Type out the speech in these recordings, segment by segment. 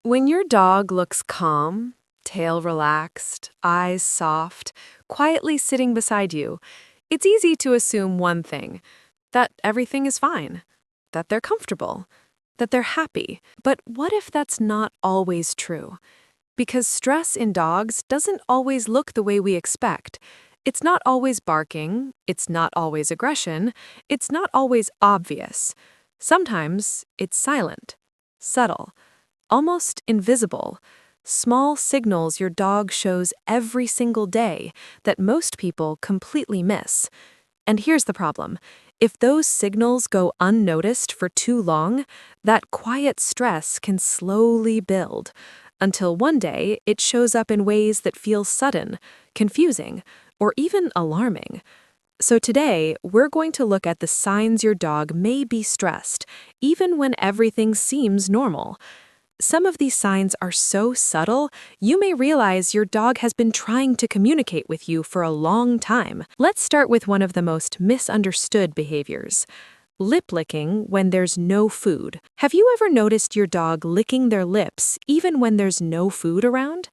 When your dog looks calm, tail relaxed, eyes soft, quietly sitting beside you, it's easy to assume one thing, that everything is fine, that they're comfortable, that they're happy. But what if that's not always true? Because stress in dogs doesn't always look the way we expect. It's not always barking, it's not always aggression, it's not always obvious. Sometimes it's silent, subtle, almost invisible. Small signals your dog shows every single day that most people completely miss. And here's the problem. If those signals go unnoticed for too long, that quiet stress can slowly build, until one day it shows up in ways that feel sudden, confusing, or even alarming. So today, we're going to look at the signs your dog may be stressed, even when everything seems normal. Some of these signs are so subtle, you may realize your dog has been trying to communicate with you for a long time. Let's start with one of the most misunderstood behaviors. Lip licking when there's no food. Have you ever noticed your dog licking their lips even when there's no food around?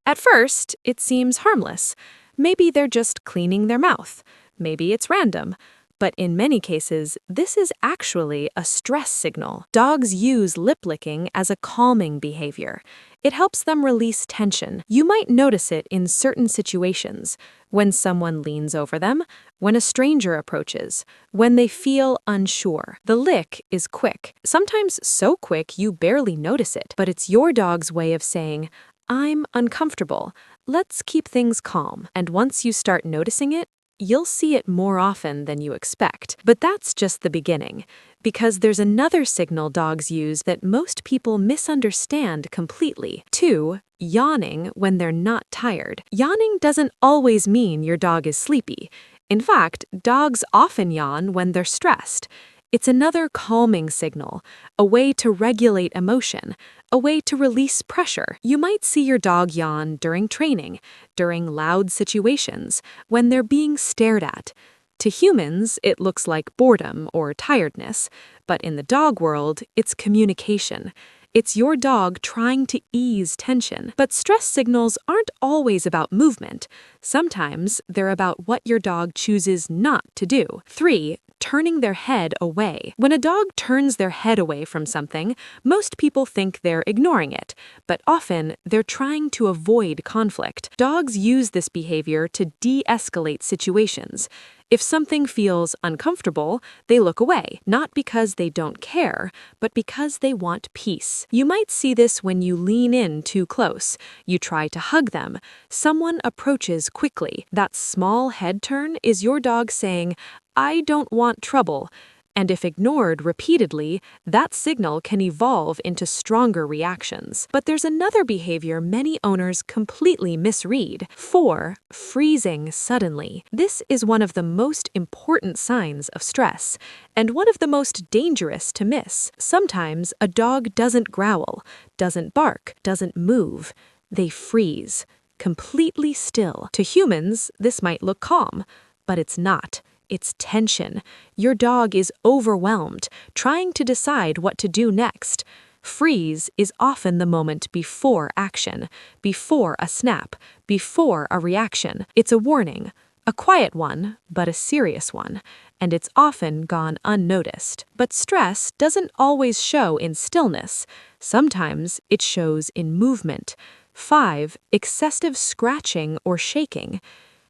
At first, it seems harmless. Maybe they're just cleaning their mouth. Maybe it's random. But in many cases, this is actually a stress signal. Dogs use lip licking as a calming behavior. It helps them release tension. You might notice it in certain situations, when someone leans over them, when a stranger approaches, when they feel unsure. The lick is quick, sometimes so quick you barely notice it, but it's your dog's way of saying, "I'm uncomfortable. Let's keep things calm." And once you start noticing it, you'll see it more often than you expect. But that's just the beginning, because there's another signal dogs use that most people misunderstand completely. 2. Yawning when they're not tired. Yawning doesn't always mean your dog is sleepy. In fact, dogs often yawn when they're stressed. It's another calming signal, a way to regulate emotion, a way to release pressure. You might see your dog yawn during training, during loud situations, when they're being stared at. To humans, it looks like boredom or tiredness, but in the dog world, it's communication. It's your dog trying to ease tension. But stress signals aren't always about movement. Sometimes they're about what your dog chooses not to do. 3. Turning their head away. When a dog turns their head away from something, most people think they're ignoring it, but often they're trying to avoid conflict. Dogs use this behavior to de-escalate situations. If something feels uncomfortable, they look away, not because they don't care, but because they want peace. You might see this when you lean in too close. You try to hug them. Someone approaches quickly. That small head turn is your dog saying, "I don't want trouble." And if ignored repeatedly, that signal can evolve into stronger reactions. But there's another behavior many owners completely misread. 4. Freezing suddenly. This is one of the most important signs of stress, and one of the most dangerous to miss. Sometimes a dog doesn't growl, doesn't bark, doesn't move. They freeze, completely still. To humans, this might look calm, but it's not. It's tension. Your dog is overwhelmed, trying to decide what to do next. Freeze is often the moment before action, before a snap, before a reaction. It's a warning, a quiet one, but a serious one, and it's often gone unnoticed. But stress doesn't always show in stillness. Sometimes it shows in movement. 5. Excessive scratching or shaking.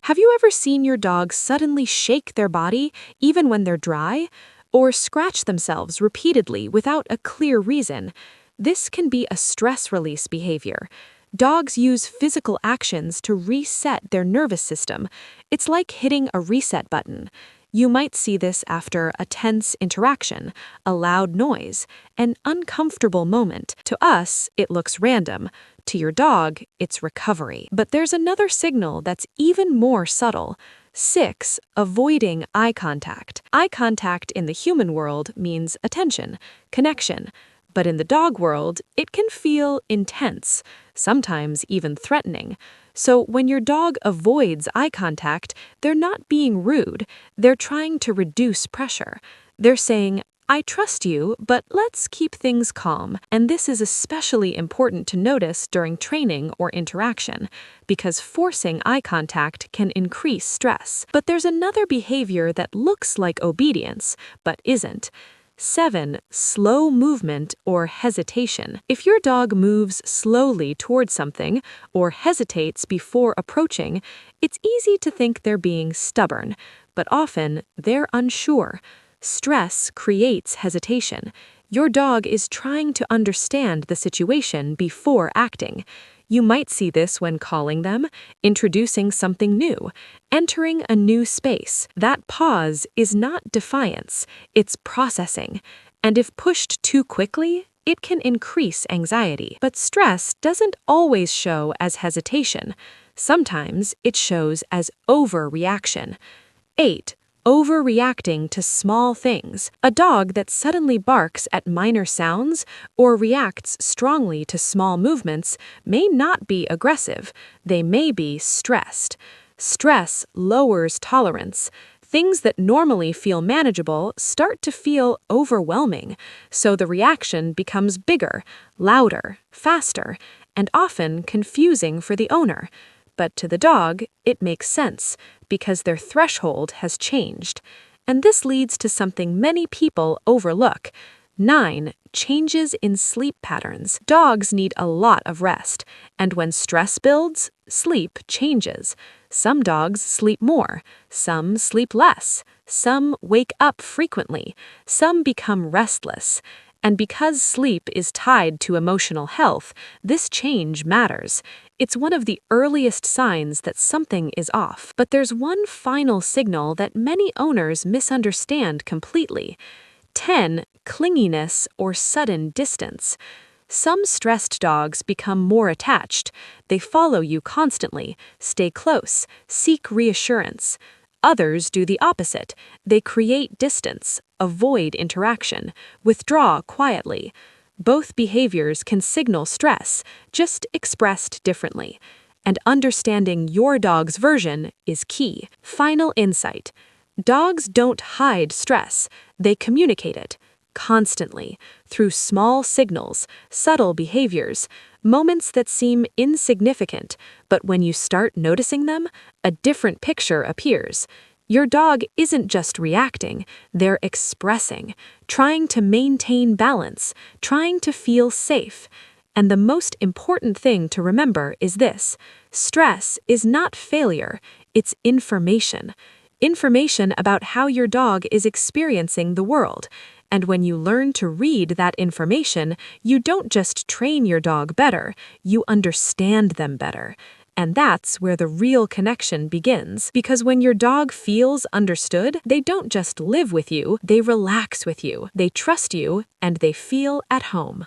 Have you ever seen your dog suddenly shake their body, even when they're dry? Or scratch themselves repeatedly without a clear reason? This can be a stress release behavior. Dogs use physical actions to reset their nervous system. It's like hitting a reset button. You might see this after a tense interaction, a loud noise, an uncomfortable moment. To us, it looks random. To your dog, it's recovery. But there's another signal that's even more subtle. 6. Avoiding eye contact. Eye contact in the human world means attention, connection. But in the dog world, it can feel intense, sometimes even threatening. So when your dog avoids eye contact, they're not being rude. They're trying to reduce pressure. They're saying, I trust you, but let's keep things calm. And this is especially important to notice during training or interaction, because forcing eye contact can increase stress. But there's another behavior that looks like obedience, but isn't. 7. Slow movement or hesitation. If your dog moves slowly towards something or hesitates before approaching, it's easy to think they're being stubborn, but often they're unsure. Stress creates hesitation. Your dog is trying to understand the situation before acting. You might see this when calling them, introducing something new, entering a new space. That pause is not defiance, it's processing. And if pushed too quickly, it can increase anxiety. But stress doesn't always show as hesitation. Sometimes it shows as overreaction. 8. Overreacting to small things. A dog that suddenly barks at minor sounds or reacts strongly to small movements may not be aggressive. They may be stressed. Stress lowers tolerance. Things that normally feel manageable start to feel overwhelming, so the reaction becomes bigger, louder, faster, and often confusing for the owner. But to the dog, it makes sense, because their threshold has changed. And this leads to something many people overlook. 9. Changes in sleep patterns. Dogs need a lot of rest, and when stress builds, sleep changes. Some dogs sleep more, some sleep less, some wake up frequently, some become restless. And because sleep is tied to emotional health, this change matters. It's one of the earliest signs that something is off. But there's one final signal that many owners misunderstand completely. 10. Clinginess or sudden distance. Some stressed dogs become more attached. They follow you constantly, stay close, seek reassurance. Others do the opposite. They create distance, avoid interaction, withdraw quietly. Both behaviors can signal stress, just expressed differently. And understanding your dog's version is key. Final insight. Dogs don't hide stress, they communicate it. Constantly, through small signals, subtle behaviors, moments that seem insignificant, but when you start noticing them, a different picture appears. Your dog isn't just reacting, they're expressing, trying to maintain balance, trying to feel safe. And the most important thing to remember is this: stress is not failure, it's information. Information about how your dog is experiencing the world. And when you learn to read that information, you don't just train your dog better, you understand them better. And that's where the real connection begins. Because when your dog feels understood, they don't just live with you, they relax with you, they trust you, and they feel at home.